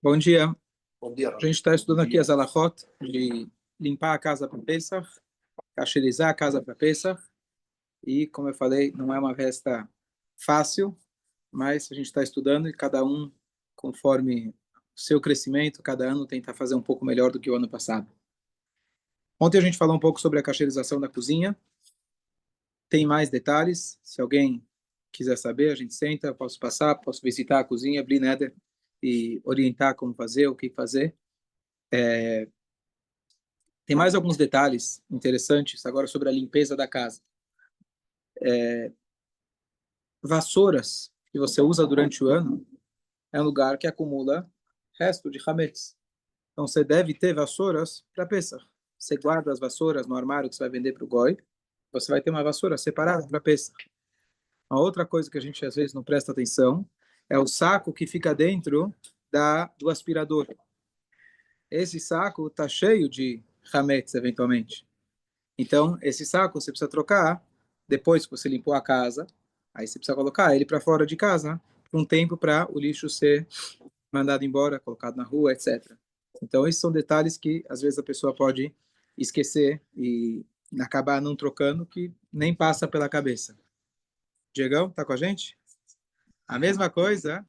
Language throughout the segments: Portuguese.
Bom dia. Bom dia. A gente está estudando aqui as halachot de limpar a casa para Pesach, cacherizar a casa para Pesach. E, como eu falei, não é uma festa fácil, mas a gente está estudando e cada um, conforme o seu crescimento, cada ano tenta fazer um pouco melhor do que o ano passado. Ontem a gente falou um pouco sobre a cacherização da cozinha. Tem mais detalhes. Se alguém quiser saber, a gente senta, eu posso passar, posso visitar a cozinha, abrir neder e orientar como fazer, o que fazer. Tem mais alguns detalhes interessantes agora sobre a limpeza da casa. Vassouras que você usa durante o ano é um lugar que acumula resto de hametz. Então você deve ter vassouras para Pesach. Você guarda as vassouras no armário que você vai vender para o goi. Você vai ter uma vassoura separada para Pesach. Uma outra coisa que a gente às vezes não presta atenção é o saco que fica dentro do aspirador. Esse saco está cheio de hametz, eventualmente. Então, esse saco você precisa trocar depois que você limpou a casa. Aí você precisa colocar ele para fora de casa por um tempo para o lixo ser mandado embora, colocado na rua, etc. Então, esses são detalhes que às vezes a pessoa pode esquecer e acabar não trocando, que nem passa pela cabeça. Diegão, tá com a gente? A mesma coisa.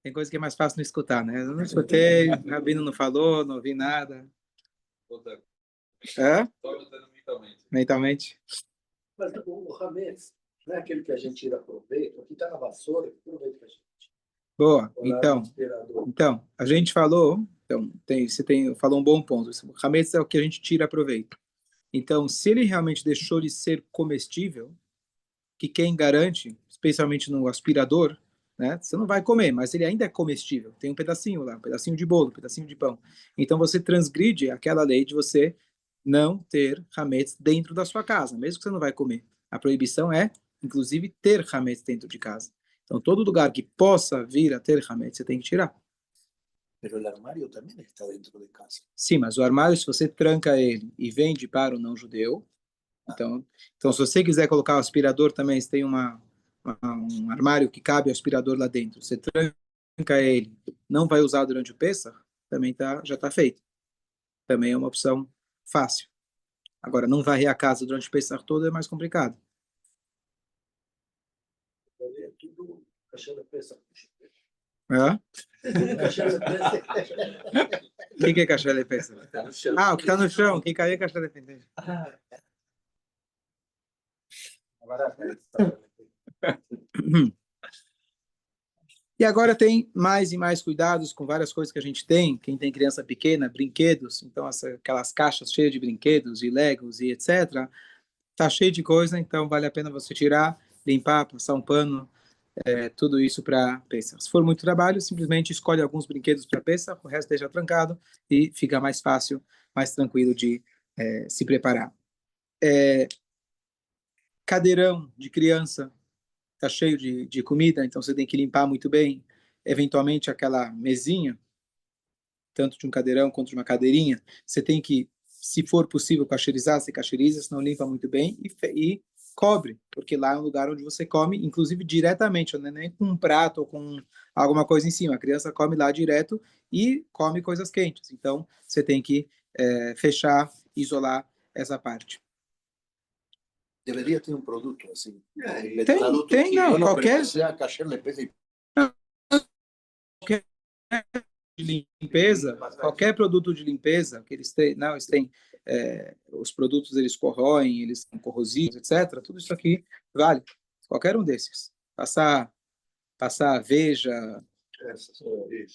Tem coisa que é mais fácil não escutar, né? Eu não escutei, o Rabino não falou, não ouvi nada. É? Mentalmente. Mas o hametz não é aquele que a gente tira proveito. Aqui está na vassoura, que proveito que a gente tira. Boa. Então, a gente falou, falou um bom ponto. O hametz é o que a gente tira proveito. Então, se ele realmente deixou de ser comestível, que quem garante, especialmente no aspirador, né? Você não vai comer, mas ele ainda é comestível. Tem um pedacinho lá, um pedacinho de bolo, um pedacinho de pão. Então você transgride aquela lei de você não ter hametz dentro da sua casa, mesmo que você não vai comer. A proibição é, inclusive, ter hametz dentro de casa. Então todo lugar que possa vir a ter hametz, você tem que tirar. Mas o armário também está dentro de casa. Sim, mas o armário, se você tranca ele e vende para o não-judeu, então se você quiser colocar o aspirador também, você tem um armário que cabe o aspirador lá dentro. Você tranca ele, não vai usar durante o Pesach, também já está feito. Também é uma opção fácil. Agora, não varrer a casa durante o Pesach todo é mais complicado. É tudo caixão Pesach. É? O que é caixão de Pesach? O que está no chão. Quem caiu é caixão de Pesach. E agora tem mais e mais cuidados com várias coisas que a gente tem. Quem tem criança pequena, brinquedos, então aquelas caixas cheias de brinquedos e legos e etc. Tá cheio de coisa, então vale a pena você tirar, limpar, passar um pano, tudo isso para Pesach. Se for muito trabalho, simplesmente escolhe alguns brinquedos para Pesach, o resto deixa trancado e fica mais fácil, mais tranquilo de se preparar. Cadeirão de criança, está cheio de comida, então você tem que limpar muito bem. Eventualmente, aquela mesinha, tanto de um cadeirão quanto de uma cadeirinha, você tem que, se for possível, cacherizar, você cacheriza, senão limpa muito bem e cobre, porque lá é um lugar onde você come, inclusive diretamente, não é nem com um prato ou com alguma coisa em cima. A criança come lá direto e come coisas quentes. Então, você tem que fechar, isolar essa parte. Deveria ter um produto assim. Tem, não, qualquer de limpeza, qualquer produto de limpeza que eles têm, não, eles têm, os produtos eles corroem, eles são corrosivos, etc. Tudo isso aqui vale, qualquer um desses. Passar veja,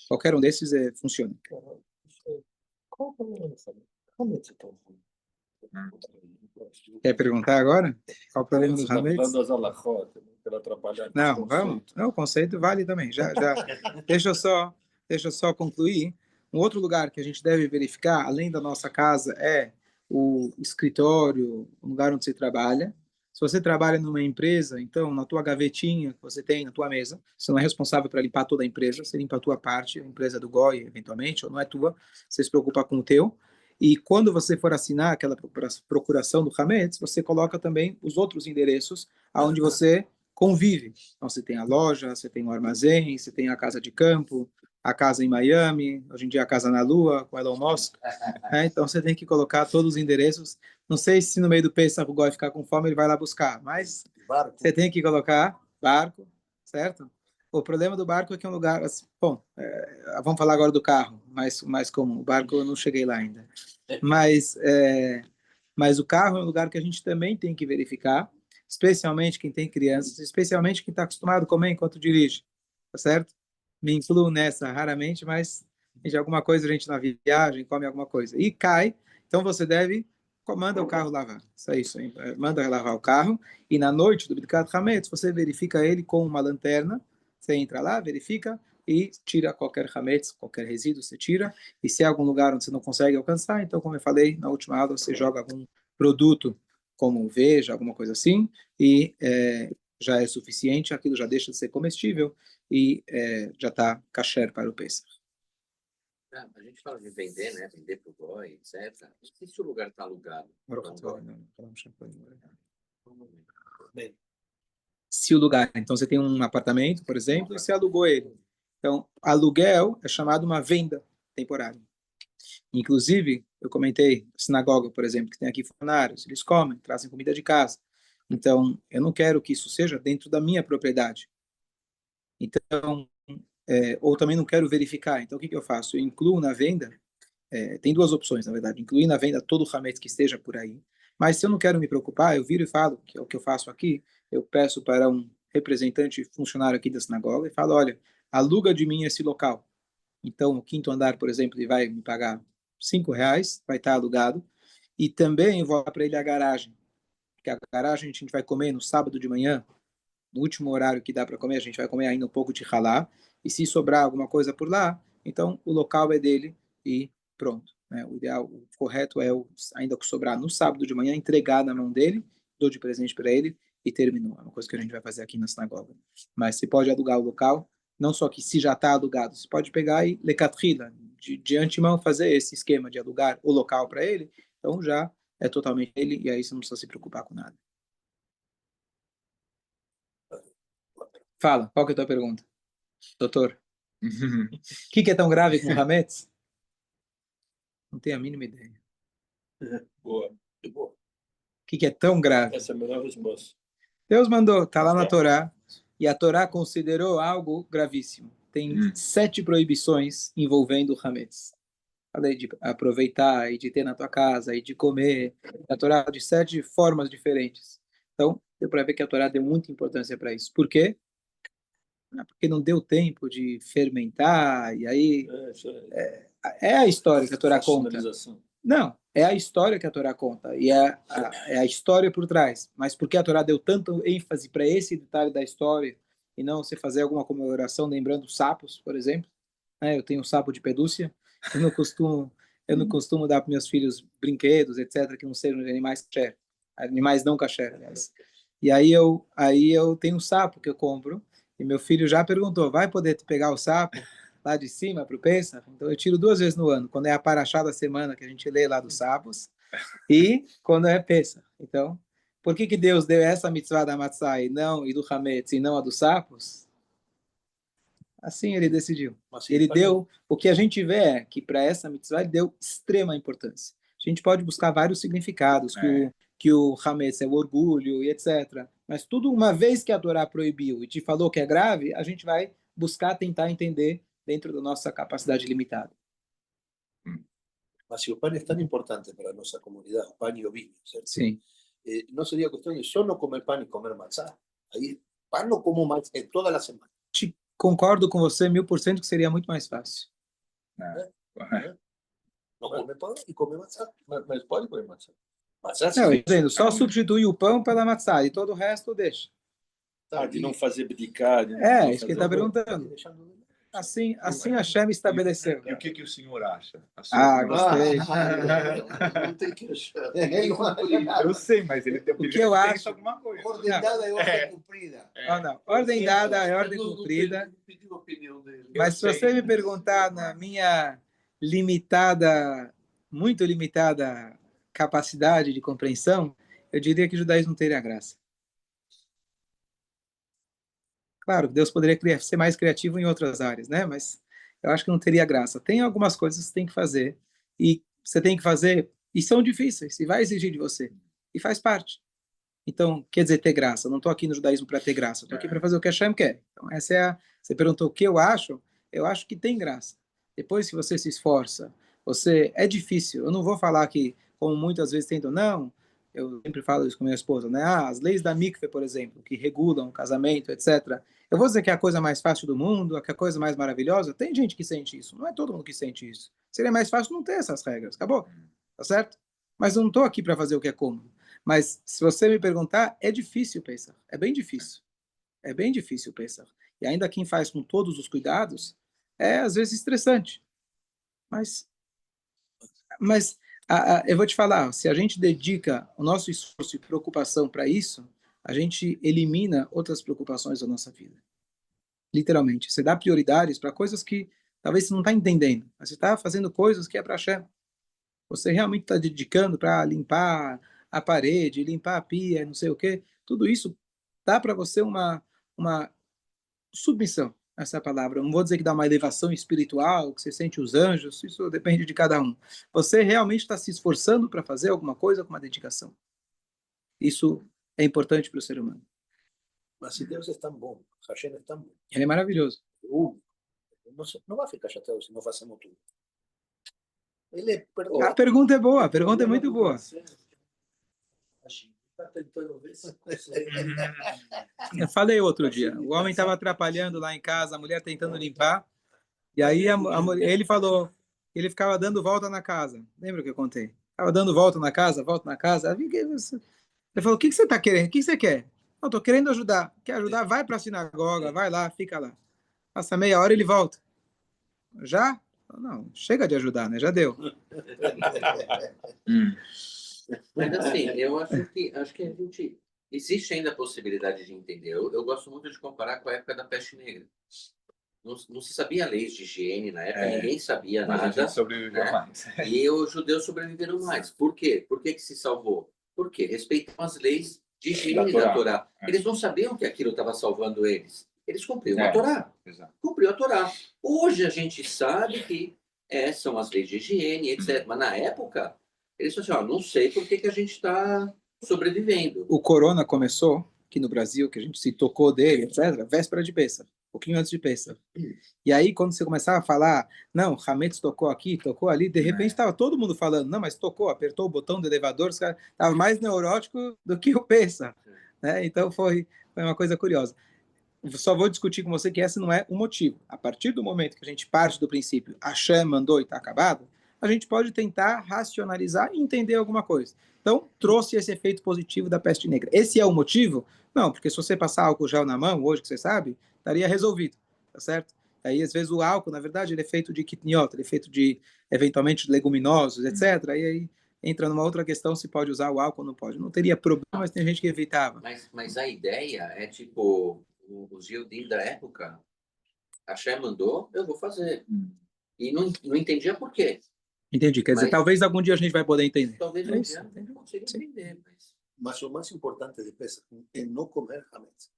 qualquer um desses funciona. Quer perguntar agora? Qual o problema do hametz? Não, vamos. Não, o conceito vale também. Já. Deixa eu só concluir. Um outro lugar que a gente deve verificar, além da nossa casa, é o escritório, o lugar onde você trabalha. Se você trabalha numa empresa, então, na tua gavetinha que você tem na tua mesa, você não é responsável para limpar toda a empresa, você limpa a tua parte, a empresa do GOI, eventualmente, ou não é tua, você se preocupa com o teu. E quando você for assinar aquela procuração do hametz, você coloca também os outros endereços aonde você convive. Então, você tem a loja, você tem o armazém, você tem a casa de campo, a casa em Miami, hoje em dia a casa na Lua, com Elon Musk. Então, você tem que colocar todos os endereços. Não sei se no meio do Pesach o Goy ficar com fome, ele vai lá buscar, mas você tem que colocar barco, certo? O problema do barco é que é um lugar... Assim, bom, vamos falar agora do carro, mais comum. O barco eu não cheguei lá ainda. Mas o carro é um lugar que a gente também tem que verificar, especialmente quem tem crianças, especialmente quem está acostumado a comer enquanto dirige, tá certo? Me incluo nessa raramente, mas de alguma coisa a gente na viagem come alguma coisa e cai, então você deve manda o carro lavar, isso é isso, manda lavar o carro e na noite do Birkat Hametz você verifica ele com uma lanterna, você entra lá, verifica e tira qualquer hametz, qualquer resíduo, você tira. E se é algum lugar onde você não consegue alcançar, então, como eu falei na última aula, você joga algum produto, como veja, alguma coisa assim, e já é suficiente, aquilo já deixa de ser comestível e já está kasher para o Pesach. A gente fala de vender, né? Vender para o goi, etc. E se o lugar está alugado? Se o lugar, então você tem um apartamento, por exemplo, e você alugou ele. Então, aluguel é chamado uma venda temporária. Inclusive, eu comentei, sinagoga, por exemplo, que tem aqui funcionários, eles comem, trazem comida de casa. Então, eu não quero que isso seja dentro da minha propriedade. Então, ou também não quero verificar. Então, o que eu faço? Eu incluo na venda, tem duas opções, na verdade, incluir na venda todo o hametz que esteja por aí. Mas se eu não quero me preocupar, eu viro e falo, que é o que eu faço aqui, eu peço para um representante funcionário aqui da sinagoga e falo, olha, aluga de mim esse local. Então, o quinto andar, por exemplo, ele vai me pagar R$ 5, vai estar alugado. E também vou para ele a garagem, porque a garagem a gente vai comer no sábado de manhã, no último horário que dá para comer, a gente vai comer ainda um pouco de halá. E se sobrar alguma coisa por lá, então o local é dele e pronto. Né? O ideal, o correto é, ainda que sobrar no sábado de manhã, entregar na mão dele, dou de presente para ele e terminou. É uma coisa que a gente vai fazer aqui na sinagoga. Mas se pode alugar o local, não só que se já está alugado, você pode pegar e lecatrila, de antemão fazer esse esquema de alugar o local para ele, então já é totalmente ele e aí você não precisa se preocupar com nada. Fala, qual que é a tua pergunta? Doutor, o que é tão grave com o Hametz? Não tenho a mínima ideia. Boa. Boa. O que é tão grave? Essa é a melhor resposta. Deus mandou, está lá na Torá, e a Torá considerou algo gravíssimo. Tem 7 proibições envolvendo o Hametz. Falei de aproveitar, e de ter na tua casa, e de comer. A Torá de 7 formas diferentes. Então, deu para ver que a Torá deu muita importância para isso. Por quê? Porque não deu tempo de fermentar, e aí é a história que a Torá conta. Não, é a história que a Torá conta, e é a história por trás. Mas por que a Torá deu tanto ênfase para esse detalhe da história, e não você fazer alguma comemoração lembrando sapos, por exemplo? Eu tenho um sapo de pelúcia, eu não costumo dar para meus filhos brinquedos, etc., que não sejam de animais não kasher, aliás. E aí eu tenho um sapo que eu compro, e meu filho já perguntou, vai poder pegar o sapo lá de cima para o Pesach? Então eu tiro 2 vezes no ano, quando é a paraxá da semana que a gente lê lá dos sapos, e quando é Pesach. Então, por que Deus deu essa mitzvah da matzah e do hametz e não a dos sapos? Assim ele decidiu. Ele deu, o que a gente vê é que para essa mitzvah ele deu extrema importância. A gente pode buscar vários significados, que o hametz é o orgulho e etc. Mas tudo uma vez que a Torá proibiu e te falou que é grave, a gente vai buscar tentar entender dentro da nossa capacidade limitada. Mas si el pan es tan importante para nuestra comunidad, pan y ovino, ¿cierto? Sim. No sería cuestión de solo comer pan y comer matzá. Ahí, pan no como más toda la semana. Concordo com você 1000% que seria muito mais fácil. No come pan y come matzá. Mas pode comer maçã. Matzá Não, sí. dizendo, só substitui o pão pela matzá e todo o resto deixa. De não fazer brincar. Isso que ele está perguntando. Assim Hashem estabeleceu. E o que o senhor acha? Gostei. Não tem que achar. Eu sei, mas ele tem O que eu acho. alguma coisa. Ordem dada é ordem cumprida. Não. Ordem dada é ordem cumprida. Pedi a opinião dele. Mas se você me perguntar na minha muito limitada capacidade de compreensão, eu diria que o judaísmo não teria graça. Claro, Deus poderia ser mais criativo em outras áreas, né? Mas eu acho que não teria graça. Tem algumas coisas que você tem que fazer e você tem que fazer e são difíceis e vai exigir de você e faz parte. Então, quer dizer ter graça. Eu não estou aqui no judaísmo para ter graça. Estou aqui para fazer o que Hashem quer. Então, essa é a. Você perguntou o que eu acho. Eu acho que tem graça. Depois que você se esforça, você é difícil. Eu não vou falar que, como muitas vezes tentam, não. Eu sempre falo isso com minha esposa, né? Ah, as leis da mikve, por exemplo, que regulam o casamento, etc. Eu vou dizer que é a coisa mais fácil do mundo, que é a coisa mais maravilhosa. Tem gente que sente isso. Não é todo mundo que sente isso. Seria mais fácil não ter essas regras. Acabou. Tá certo? Mas eu não estou aqui para fazer o que é cômodo. Mas se você me perguntar, é difícil pensar. É bem difícil. É bem difícil pensar. E ainda quem faz com todos os cuidados, é às vezes estressante. Mas, mas eu vou te falar, se a gente dedica o nosso esforço e preocupação para isso, a gente elimina outras preocupações da nossa vida. Literalmente. Você dá prioridades para coisas que talvez você não está entendendo, mas você está fazendo coisas que é para Hashem. Você realmente está dedicando para limpar a parede, limpar a pia, não sei o quê. Tudo isso dá para você uma submissão, essa palavra. Não vou dizer que dá uma elevação espiritual, que você sente os anjos, isso depende de cada um. Você realmente está se esforçando para fazer alguma coisa com uma dedicação. Isso é importante para o ser humano. Mas se Deus é tão bom, Hashem é tão bom, Ele é maravilhoso. não vai ficar chateado se não fazemos tudo. Ele é perdoado. A pergunta é boa, a pergunta é muito boa. Está tentando ver se Eu falei outro dia, o homem estava atrapalhando lá em casa, a mulher tentando limpar, e aí ele falou, ele ficava dando volta na casa. Lembra o que eu contei? Ficava dando volta na casa, volta na casa. Ele falou, o que você está querendo? O que você quer? Eu estou querendo ajudar. Quer ajudar? Vai para a sinagoga, vai lá, fica lá. Passa meia hora ele volta. Já? Não, chega de ajudar, né? Já deu. Mas assim, eu acho que a gente existe ainda a possibilidade de entender. Eu gosto muito de comparar com a época da peste negra. Não se sabia leis de higiene na época, ninguém sabia Mas a nada. gente sobreviveu né? mais. E os judeus sobreviveram mais. Por quê? Por que se salvou? Porque respeitam as leis de higiene da Torá. Eles não sabiam que aquilo estava salvando eles. Eles cumpriam a Torá. Exato. Cumpriu a Torá. Hoje a gente sabe que são as leis de higiene, etc. Mas na época, eles falaram assim, não sei por que a gente está sobrevivendo. O corona começou aqui no Brasil, que a gente se tocou dele, etc., véspera de Pêssar, um pouquinho antes de Pêssar. E aí, quando você começava a falar, não, Hametz tocou aqui, tocou ali, de repente estava todo mundo falando, não, mas tocou, apertou o botão do elevador, os caras estavam mais neurótico do que o Pêssar. Né? Então, foi uma coisa curiosa. Só vou discutir com você que esse não é o motivo. A partir do momento que a gente parte do princípio, Hashem mandou e está acabado, a gente pode tentar racionalizar e entender alguma coisa. Então, trouxe esse efeito positivo da peste negra. Esse é o motivo? Não, porque se você passar álcool gel na mão, hoje que você sabe, estaria resolvido, tá certo? Aí, às vezes, o álcool, na verdade, ele é feito de kitniot, ele é feito de, eventualmente, leguminosos, etc. Aí entra numa outra questão se pode usar o álcool ou não pode. Não teria problema, mas tem gente que evitava. Mas a ideia é, tipo, os Yudim da época, a Hashem mandou, eu vou fazer. E não entendia por quê. Entendi. Quer dizer, talvez algum dia a gente vai poder entender. Talvez um dia não consiga entender. Mas o mais importante de Pesach é não comer Hametz.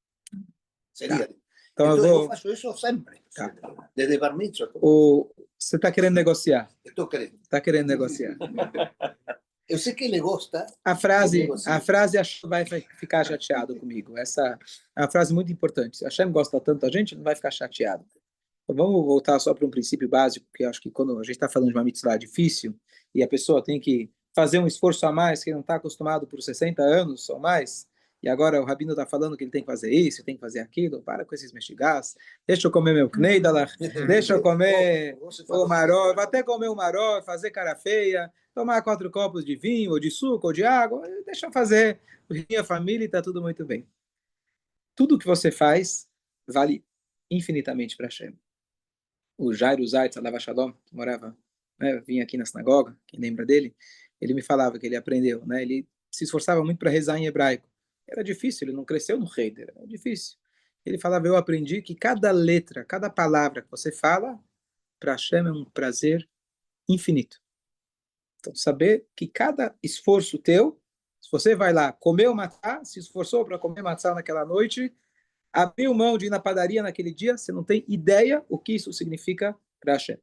Seria. Então eu faço isso sempre. Tá. Desde Bar Mitzvah. Você está querendo negociar. Estou querendo. Está querendo negociar. Eu sei que ele gosta. A frase vai ficar chateado comigo. Essa é uma frase muito importante. Se a Hashem gosta tanto da gente, não vai ficar chateado. Então, vamos voltar só para um princípio básico, que eu acho que quando a gente está falando de uma mitzvah difícil, e a pessoa tem que fazer um esforço a mais, que não está acostumado por 60 anos ou mais, e agora o Rabino está falando que ele tem que fazer isso, tem que fazer aquilo, para com esses mexigás, deixa eu comer meu kneidalach, deixa eu comer o maró, vou até comer o maró, fazer cara feia, tomar 4 copos de vinho, ou de suco, ou de água, deixa eu fazer, minha família está tudo muito bem. Tudo que você faz vale infinitamente para Hashem. O Jairo Zaitz, Alava Shalom, que morava, né, vinha aqui na sinagoga, quem lembra dele, ele me falava que ele aprendeu, né, ele se esforçava muito para rezar em hebraico. Era difícil, ele não cresceu no Heider, era difícil. Ele falava, eu aprendi que cada letra, cada palavra que você fala, para Hashem é um prazer infinito. Então, saber que cada esforço teu, se você vai lá comer o matzá, se esforçou para comer matzá naquela noite, Abriu mão de ir na padaria naquele dia, você não tem ideia o que isso significa para Hashem.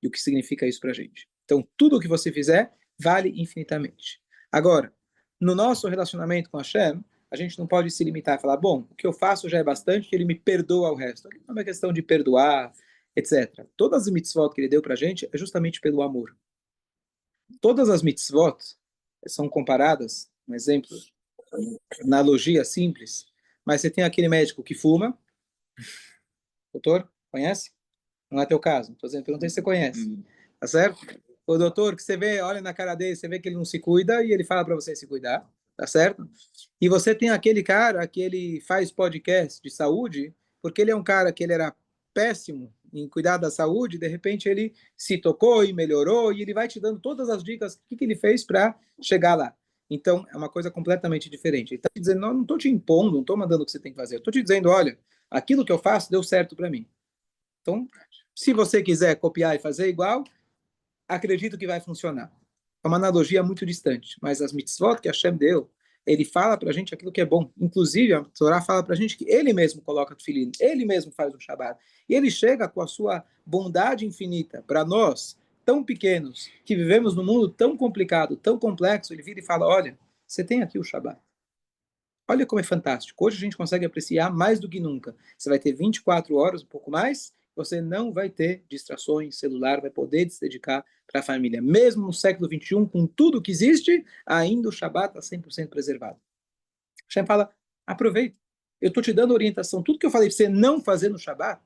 E o que significa isso para a gente. Então, tudo o que você fizer vale infinitamente. Agora, no nosso relacionamento com Hashem, a gente não pode se limitar a falar, bom, o que eu faço já é bastante, que ele me perdoa o resto. Não é uma questão de perdoar, etc. Todas as mitzvot que ele deu para a gente é justamente pelo amor. Todas as mitzvot são comparadas, um exemplo, analogia simples, mas você tem aquele médico que fuma, doutor, conhece? Não é teu caso, estou dizendo, perguntei se você conhece, tá certo? O doutor que você vê, olha na cara dele, você vê que ele não se cuida e ele fala para você se cuidar, tá certo? E você tem aquele cara que ele faz podcast de saúde, porque ele é um cara que ele era péssimo em cuidar da saúde, de repente ele se tocou e melhorou e ele vai te dando todas as dicas, o que ele fez para chegar lá. Então, é uma coisa completamente diferente. Ele está te dizendo, não estou te impondo, não estou mandando o que você tem que fazer, estou te dizendo, olha, aquilo que eu faço deu certo para mim. Então, se você quiser copiar e fazer igual, acredito que vai funcionar. É uma analogia muito distante, mas as mitzvot que Hashem deu, ele fala para a gente aquilo que é bom. Inclusive, a Torá fala para a gente que ele mesmo coloca o tefilim, ele mesmo faz o Shabbat. E ele chega com a sua bondade infinita para nós, tão pequenos, que vivemos num mundo tão complicado, tão complexo, ele vira e fala, olha, você tem aqui o Shabbat. Olha como é fantástico. Hoje a gente consegue apreciar mais do que nunca. Você vai ter 24 horas, um pouco mais, você não vai ter distrações, celular, vai poder se dedicar para a família. Mesmo no século XXI, com tudo que existe, ainda o Shabat está 100% preservado. Hashem fala, aproveita. Eu estou te dando orientação. Tudo que eu falei para você não fazer no Shabat,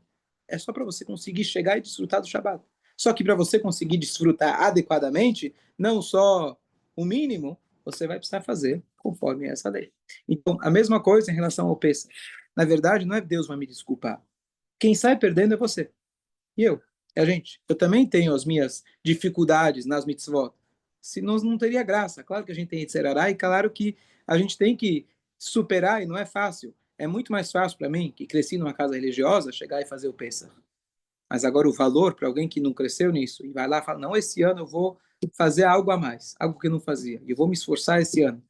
é só para você conseguir chegar e desfrutar do Shabat. Só que para você conseguir desfrutar adequadamente, não só o mínimo, você vai precisar fazer conforme essa lei. Então, a mesma coisa em relação ao Pesach. Na verdade, não é Deus vai me desculpar. Quem sai perdendo é você. E eu. É a gente. Eu também tenho as minhas dificuldades nas mitzvot. Senão não teria graça. Claro que a gente tem Yetzirará e claro que a gente tem que superar e não é fácil. É muito mais fácil para mim, que cresci numa casa religiosa, chegar e fazer o Pesach. Mas agora o valor para alguém que não cresceu nisso e vai lá e fala, não, esse ano eu vou fazer algo a mais, algo que eu não fazia. E eu vou me esforçar esse ano.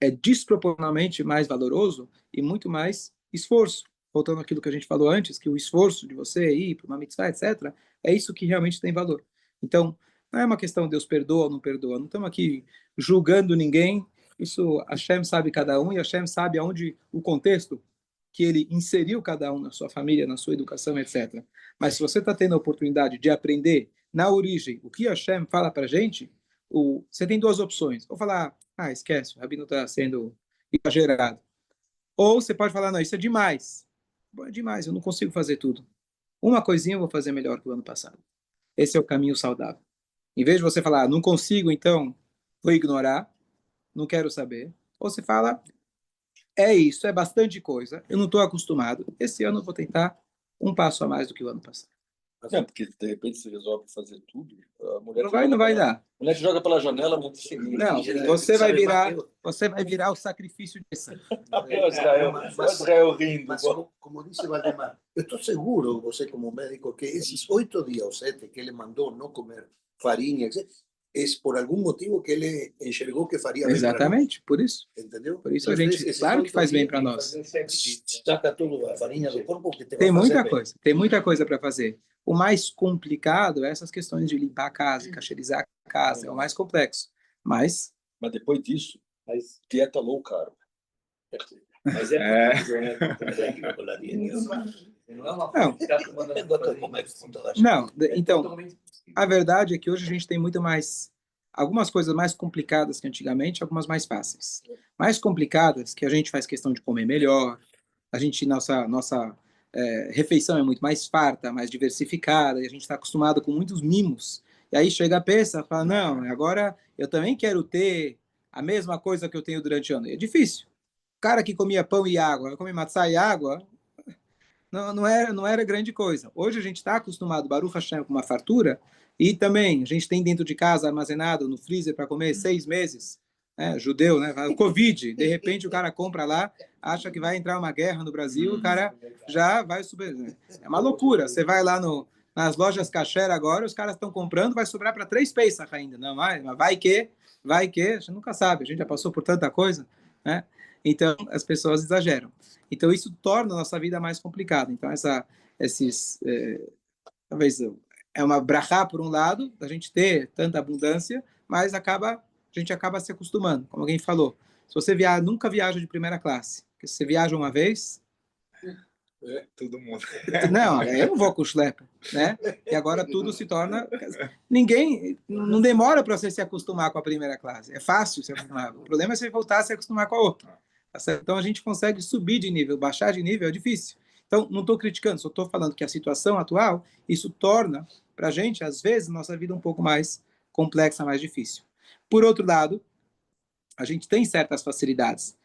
É desproporcionalmente mais valoroso e muito mais esforço. Voltando àquilo que a gente falou antes, que o esforço de você ir para uma mitzvah, etc., é isso que realmente tem valor. Então, não é uma questão de Deus perdoa ou não perdoa. Não estamos aqui julgando ninguém. Isso, Hashem sabe cada um e Hashem sabe aonde o contexto que ele inseriu cada um na sua família, na sua educação, etc. Mas se você está tendo a oportunidade de aprender na origem o que Hashem fala para a gente, você tem duas opções. Ou falar, esquece, o Rabino está sendo exagerado. Ou você pode falar, não, isso é demais. É demais, eu não consigo fazer tudo. Uma coisinha eu vou fazer melhor que o ano passado. Esse é o caminho saudável. Em vez de você falar, não consigo, então vou ignorar, não quero saber. Ou você fala, é isso, é bastante coisa, eu não estou acostumado. Esse ano eu vou tentar um passo a mais do que o ano passado. É, porque de repente você resolve fazer tudo, a mulher Não vai dar. A mulher te joga pela janela muito feliz. Não, você vai virar o sacrifício disso. Israel rindo. Mas como disse Valdemar, eu estou seguro, você como médico, que esses 8 dias ou 7 que ele mandou não comer farinha, etc., é por algum motivo que ele enxergou que faria bem. Exatamente, por isso. Entendeu? Por isso a gente, claro que faz bem para nós. Saca tudo a farinha do corpo que te Tem vai muita fazer coisa, tem muita coisa para fazer. O mais complicado é essas questões de limpar a casa, cacherizar a casa, é o mais complexo. Mas depois disso, dieta low carb. Mas não, então, a verdade é que hoje a gente tem muito mais, algumas coisas mais complicadas que antigamente, algumas mais fáceis. Mais complicadas, que a gente faz questão de comer melhor, a gente, nossa refeição é muito mais farta, mais diversificada, e a gente está acostumado com muitos mimos. E aí chega a peça e fala, não, agora eu também quero ter a mesma coisa que eu tenho durante o ano. É difícil. O cara que comia pão e água, come matzá e água, não era grande coisa. Hoje a gente está acostumado, Baruch Hashem, com uma fartura, e também a gente tem dentro de casa armazenado no freezer para comer 6 meses, judeu, né? O Covid, de repente o cara compra lá, acha que vai entrar uma guerra no Brasil, o cara já vai subir. É uma loucura. Você vai lá nas lojas kasher agora, os caras estão comprando, vai sobrar para 3 Pesach ainda. Não, mas vai que, a gente nunca sabe, a gente já passou por tanta coisa, né? Então, as pessoas exageram. Então, isso torna a nossa vida mais complicada. Então, talvez é uma brachá por um lado, a gente ter tanta abundância, mas a gente acaba se acostumando, como alguém falou. Se você nunca viaja de primeira classe, porque se você viaja uma vez, Todo mundo. não, eu não vou com o schlepper, né? E agora tudo se torna... Ninguém... Não demora para você se acostumar com a primeira classe. É fácil se acostumar. O problema é você voltar a se acostumar com a outra. Tá certo? Então, a gente consegue subir de nível, baixar de nível, é difícil. Então, não estou criticando, só estou falando que a situação atual, isso torna, para a gente, às vezes, nossa vida um pouco mais complexa, mais difícil. Por outro lado, a gente tem certas facilidades.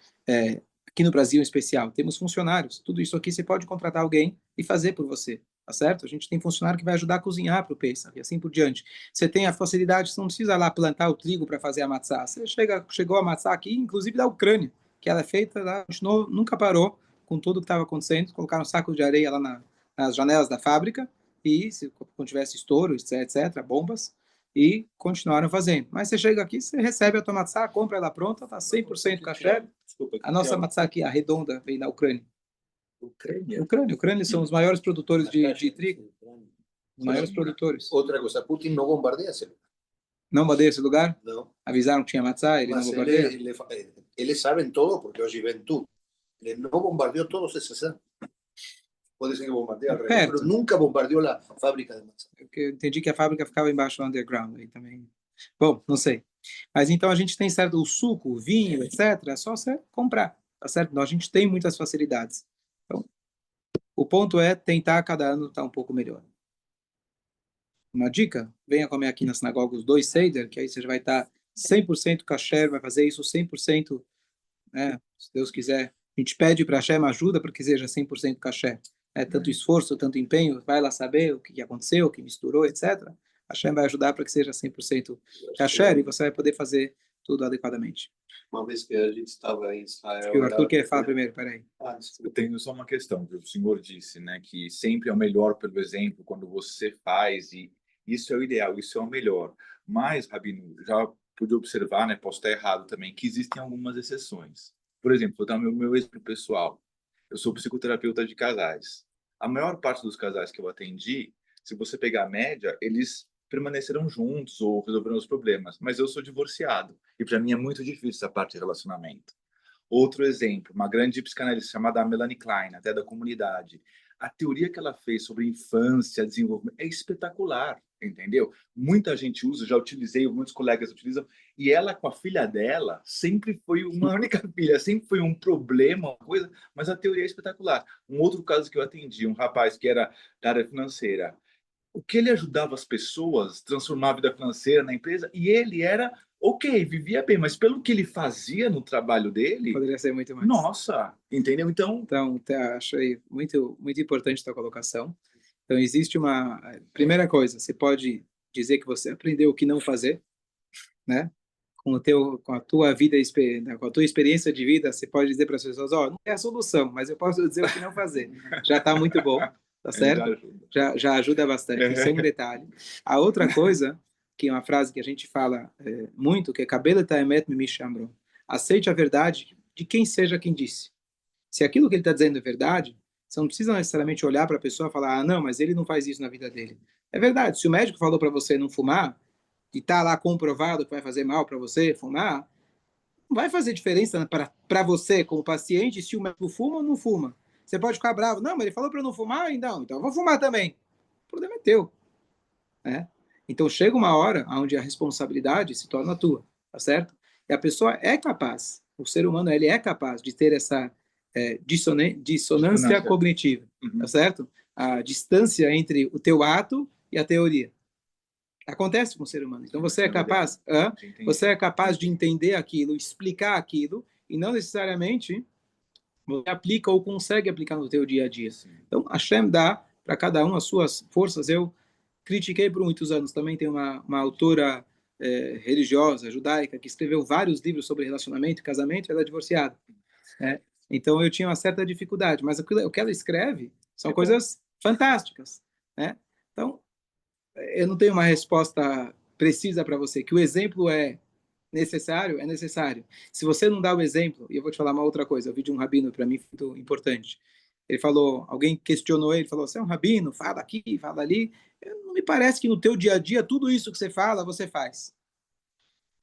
Aqui no Brasil, em especial, temos funcionários. Tudo isso aqui você pode contratar alguém e fazer por você, tá certo? A gente tem funcionário que vai ajudar a cozinhar para o Pesach e assim por diante. Você tem a facilidade, você não precisa lá plantar o trigo para fazer a matzá. Chegou a matzá aqui, inclusive da Ucrânia, que ela é feita lá, continuou, nunca parou com tudo que estava acontecendo. Colocaram um saco de areia lá nas janelas da fábrica e, se quando tivesse estouro, etc., bombas, e continuaram fazendo. Mas você chega aqui, você recebe a tua matzá, compra ela pronta, está 100% kasher. A nossa matzá aqui, a redonda, vem da Ucrânia. Ucrânia são os maiores produtores de trigo. Os maiores produtores. Outra coisa, Putin não bombardeia esse lugar. Não bombardeia esse lugar? Não. Avisaram que tinha matzá, ele não bombardeia? Eles sabem todo, porque hoje vem tudo. Ele não bombardeou todos esses anos. Pode ser que bombardeie alrededor, pero nunca bombardeou a fábrica de matzá. Eu entendi que a fábrica ficava embaixo do underground aí também. Bom, não sei. Mas então a gente tem certo o suco, o vinho, etc. É só você comprar, tá certo? Então, a gente tem muitas facilidades. Então, o ponto é tentar cada ano estar um pouco melhor. Uma dica, venha comer aqui na sinagoga os 2 Seder, que aí você já vai estar 100% kasher, vai fazer isso 100%, né? Se Deus quiser. A gente pede para Hashem ajuda para que seja 100% kasher. Tanto esforço, tanto empenho, vai lá saber o que aconteceu, o que misturou, etc. Hashem vai ajudar para que seja 100% kasher e você vai poder fazer tudo adequadamente. Uma vez que a gente estava em Acho Israel... que o Arthur quer falar primeiro, peraí. Eu tenho só uma questão, que o senhor disse, né, que sempre é o melhor pelo exemplo quando você faz, e isso é o ideal, isso é o melhor. Mas, Rabino, já pude observar, né, posso estar errado também, que existem algumas exceções. Por exemplo, vou dar o meu exemplo pessoal. Eu sou psicoterapeuta de casais. A maior parte dos casais que eu atendi, se você pegar a média, eles permaneceram juntos ou resolveram os problemas. Mas eu sou divorciado. E para mim é muito difícil essa parte de relacionamento. Outro exemplo, uma grande psicanalista chamada Melanie Klein, até da comunidade. A teoria que ela fez sobre infância, desenvolvimento, é espetacular, entendeu? Muita gente usa, já utilizei, muitos colegas utilizam, e ela com a filha dela sempre foi uma única filha, sempre foi um problema, uma coisa, mas a teoria é espetacular. Um outro caso que eu atendi, um rapaz que era da área financeira, o que ele ajudava as pessoas, transformar a vida financeira na empresa, e ele era ok, vivia bem, mas pelo que ele fazia no trabalho dele... Poderia ser muito mais. Nossa, entendeu? Então, acho aí muito, muito importante a tua colocação. Então, existe uma... Primeira coisa, você pode dizer que você aprendeu o que não fazer, né? Com a tua vida, com a tua experiência de vida, você pode dizer para as pessoas, não é a solução, mas eu posso dizer o que não fazer. Já está muito bom, tá certo? Já ajuda bastante, isso é um detalhe. A outra coisa, que é uma frase que a gente fala muito, que é Kabel Taemet Mimi Shamro. Aceite a verdade de quem seja quem disse. Se aquilo que ele está dizendo é verdade, você não precisa necessariamente olhar para a pessoa e falar, não, mas ele não faz isso na vida dele. É verdade, se o médico falou para você não fumar, e está lá comprovado que vai fazer mal para você fumar, não vai fazer diferença para você como paciente se o médico fuma ou não fuma. Você pode ficar bravo, não, mas ele falou para eu não fumar, então eu vou fumar também. O problema é teu. Né? Então chega uma hora onde a responsabilidade se torna tua, tá certo? E a pessoa é capaz, o ser humano ele é capaz de ter essa dissonância cognitiva, tá certo? A distância entre o teu ato e a teoria. Acontece com o ser humano. Então você é capaz de entender aquilo, explicar aquilo, e não necessariamente você aplica ou consegue aplicar no teu dia a dia. Então Hashem dá para cada um as suas forças. Eu critiquei por muitos anos. Também tem uma autora religiosa, judaica, que escreveu vários livros sobre relacionamento e casamento, ela é divorciada. Então eu tinha uma certa dificuldade, mas o que ela escreve são coisas fantásticas. Né? Então, eu não tenho uma resposta precisa para você, que o exemplo é necessário, é necessário. Se você não dá o exemplo, e eu vou te falar uma outra coisa, eu vi de um rabino para mim muito importante. Ele falou, alguém questionou ele, falou, você é um rabino, fala aqui, fala ali. Não me parece que no teu dia a dia tudo isso que você fala, você faz.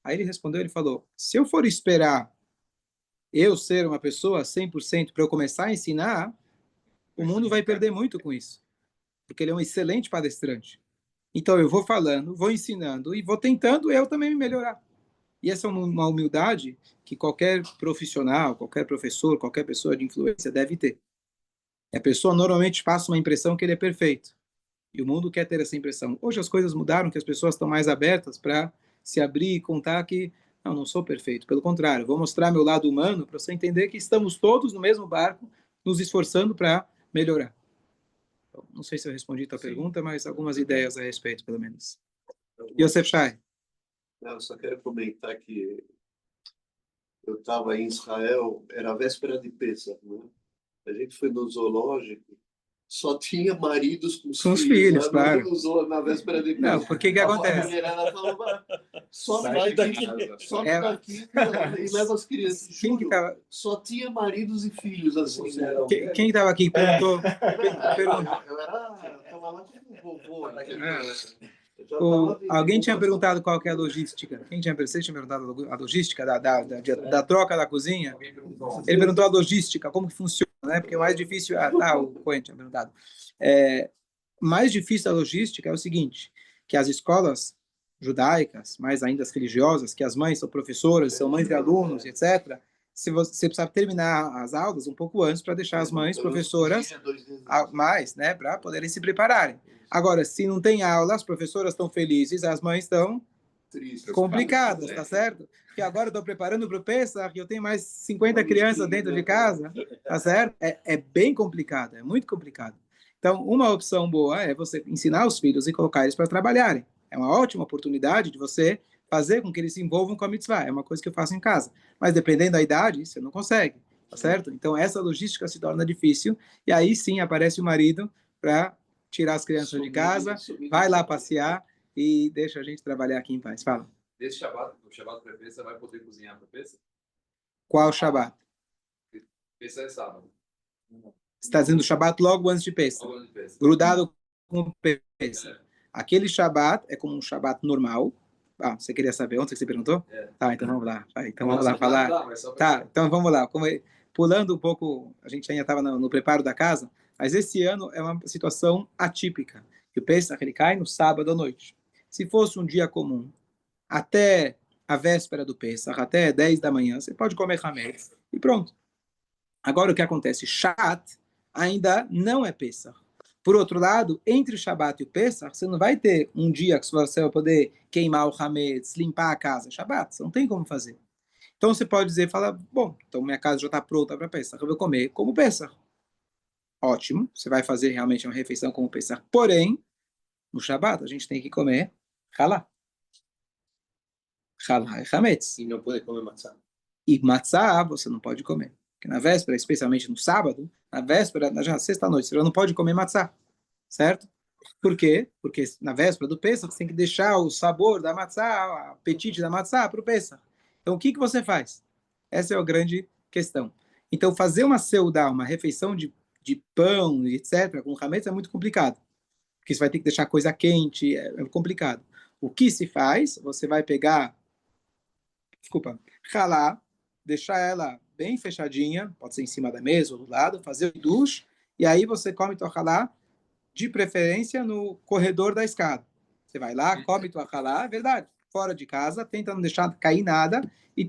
Aí ele respondeu, ele falou, se eu for esperar eu ser uma pessoa 100% para eu começar a ensinar, o mundo vai perder muito com isso. Porque ele é um excelente palestrante. Então eu vou falando, vou ensinando e vou tentando eu também me melhorar. E essa é uma humildade que qualquer profissional, qualquer professor, qualquer pessoa de influência deve ter. E a pessoa normalmente passa uma impressão que ele é perfeito. E o mundo quer ter essa impressão. Hoje as coisas mudaram, que as pessoas estão mais abertas para se abrir e contar que não sou perfeito. Pelo contrário, vou mostrar meu lado humano para você entender que estamos todos no mesmo barco, nos esforçando para melhorar. Então, não sei se eu respondi a tua pergunta, mas algumas ideias a respeito, pelo menos. Yosef Shai. Eu só quero comentar que eu estava em Israel, era a véspera de Pêssar, né? A gente foi no zoológico, só tinha maridos com os filhos, né? claro. Na véspera de Pêssar. Não, porque que acontece? A mulherada falou, só Sai daqui, É. e leva as crianças. Quem que tava... Só tinha maridos e filhos, assim. Quem estava aqui perguntou? Eu estava lá com o vovô. Alguém tinha perguntado qual que é a logística. Você tinha perguntado a logística da troca da cozinha? Ele perguntou a logística, como que funciona, né? Porque o mais difícil... o Cohen tinha perguntado. Mais difícil da logística é o seguinte, que as escolas judaicas, mais ainda as religiosas, que as mães são professoras, são mães de alunos, etc., você precisa terminar as aulas um pouco antes para deixar as mães professoras mais, né, para poderem se prepararem. Agora, se não tem aula, as professoras estão felizes, as mães estão complicadas, tá certo? Porque agora eu estou preparando para o Pesach, eu tenho mais 50 crianças dentro de casa, tá certo? É bem complicado, é muito complicado. Então, uma opção boa é você ensinar os filhos e colocar eles para trabalharem. É uma ótima oportunidade de você fazer com que eles se envolvam com a mitzvah. É uma coisa que eu faço em casa. Mas dependendo da idade, você não consegue, tá certo? Então, essa logística se torna difícil. E aí sim aparece o marido para tirar as crianças de casa, vai lá passear e deixa a gente trabalhar aqui em paz. Fala. Desse Shabbat, o Shabbat para Pêssar, vai poder cozinhar para Pêssar? Qual Shabbat? Pêssar é sábado. Você está dizendo Shabbat logo antes de Pêssar. Grudado com Pêssar. Aquele Shabbat é como um Shabbat normal. Você queria saber onde você perguntou? Tá, então vamos lá. Então vamos lá falar. Tá, então vamos lá. Pulando um pouco, a gente ainda estava no preparo da casa, mas esse ano é uma situação atípica. Que o Pesach ele cai no sábado à noite. Se fosse um dia comum, até a véspera do Pesach, até 10 da manhã, você pode comer hametz e pronto. Agora o que acontece? Shat ainda não é Pesach. Por outro lado, entre o Shabbat e o Pesach, você não vai ter um dia que você vai poder queimar o hametz, limpar a casa. Shabbat, você não tem como fazer. Então você pode dizer, bom, então minha casa já está pronta para Pesach, eu vou comer como Pesach. Ótimo, você vai fazer realmente uma refeição como Pesach. Porém, no Shabbat a gente tem que comer halá. Halá é hametz. E não pode comer matzá. E matzá você não pode comer. Porque na véspera, especialmente no sábado, na véspera, já sexta-noite, você já não pode comer matzá, certo? Por quê? Porque na véspera do Pesach, você tem que deixar o sabor da matzá, o apetite da matzá para o Pesach. Então, o que você faz? Essa é a grande questão. Então, fazer uma seudá, uma refeição de pão, etc., com hametz é muito complicado. Porque você vai ter que deixar coisa quente, é complicado. O que se faz? Você vai pegar, ralá, deixar ela bem fechadinha, pode ser em cima da mesa ou do lado, fazer o duche, e aí você come tua halá, de preferência no corredor da escada. Você vai lá, come tua halá, é verdade, fora de casa, tenta não deixar cair nada, e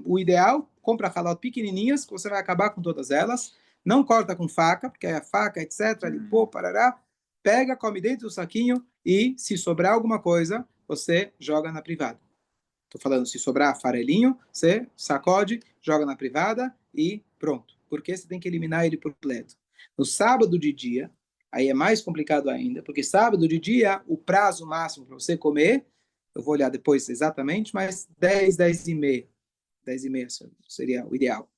o ideal, compra halá pequenininhas, que você vai acabar com todas elas, não corta com faca, porque a faca, etc., parará, pega, come dentro do saquinho, e se sobrar alguma coisa, você joga na privada. Estou falando, se sobrar farelinho, você sacode, joga na privada e pronto. Porque você tem que eliminar ele por completo. No sábado de dia, aí é mais complicado ainda, porque sábado de dia, o prazo máximo para você comer, eu vou olhar depois exatamente, mas 10 e meia. 10 e meia seria o ideal.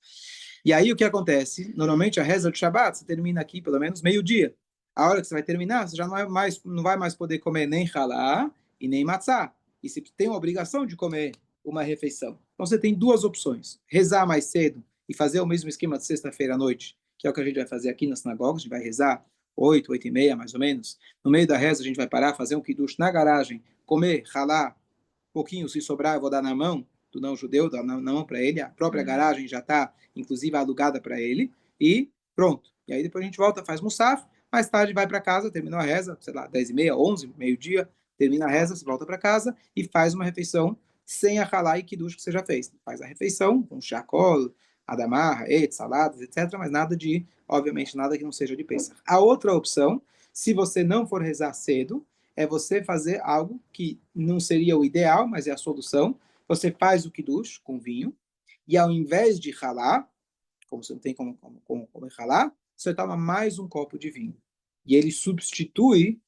E aí o que acontece? Normalmente a reza de Shabbat, você termina aqui pelo menos meio-dia. A hora que você vai terminar, você já não vai mais poder comer nem halá e nem matzá. E se tem a obrigação de comer uma refeição. Então você tem duas opções: rezar mais cedo e fazer o mesmo esquema de sexta-feira à noite, que é o que a gente vai fazer aqui na sinagoga. A gente vai rezar 8, 8:30, mais ou menos. No meio da reza a gente vai parar, fazer um kiddush na garagem, comer, ralar um pouquinho, se sobrar eu vou dar na mão do não-judeu, dar na mão para ele. A própria garagem já está, inclusive, alugada para ele. E pronto. E aí depois a gente volta, faz musaf, mais tarde vai para casa, terminou a reza, sei lá, 10:30, 11, meio-dia, termina a reza, você volta para casa e faz uma refeição sem a halá e kiddush que você já fez. Faz a refeição com chacol, adamar, saladas, etc., mas nada de, obviamente, nada que não seja de Pesach. A outra opção, se você não for rezar cedo, é você fazer algo que não seria o ideal, mas é a solução. Você faz o kiddush com vinho, e ao invés de ralar, como você não tem como ralar, você toma mais um copo de vinho. E ele substitui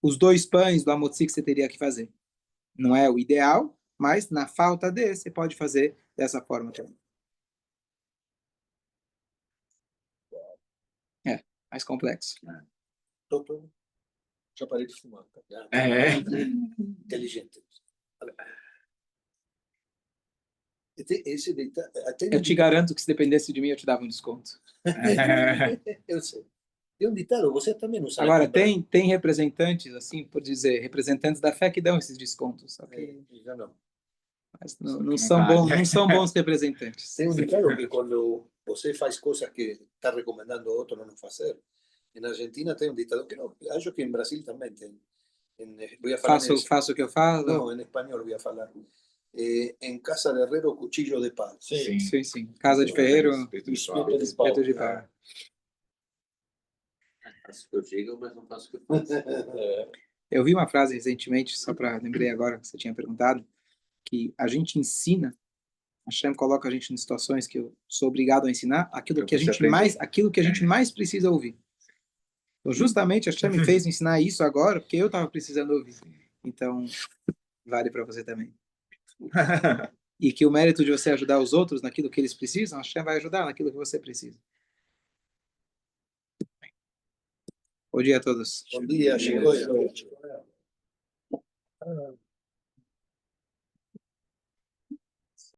os 2 pães do amotzi que você teria que fazer. Não é o ideal, mas na falta desse, você pode fazer dessa forma também. É, mais complexo. Doutor, já parei de fumar. Tá? É. Inteligente. Esse Eu te garanto que se dependesse de mim, eu te dava um desconto. Eu sei. Tem um ditado, você também não sabe. Agora, tem representantes, assim, por dizer, representantes da fé que dão esses descontos. Só que Já não. mas não são bons representantes. Tem um ditado que quando você faz coisas que está recomendando outro não fazer. Na Argentina tem um ditado que não, acho que em Brasil também tem. Voy a falar Faço o que eu falo? No, en español voy a falar. En casa de herrero, cuchillo de palo. Sim. Casa de ferreiro, espeto de pau. Faço o que eu digo, mas não faço o que eu faço. Eu vi uma frase recentemente, só para lembrei agora que você tinha perguntado, que a gente ensina, a Hashem coloca a gente em situações que eu sou obrigado a ensinar aquilo que a gente mais precisa ouvir. Então, justamente a Hashem me fez ensinar isso agora, porque eu estava precisando ouvir. Então, vale para você também. E que o mérito de você ajudar os outros naquilo que eles precisam, a Hashem vai ajudar naquilo que você precisa. Bom dia a todos. Bom dia, Chico.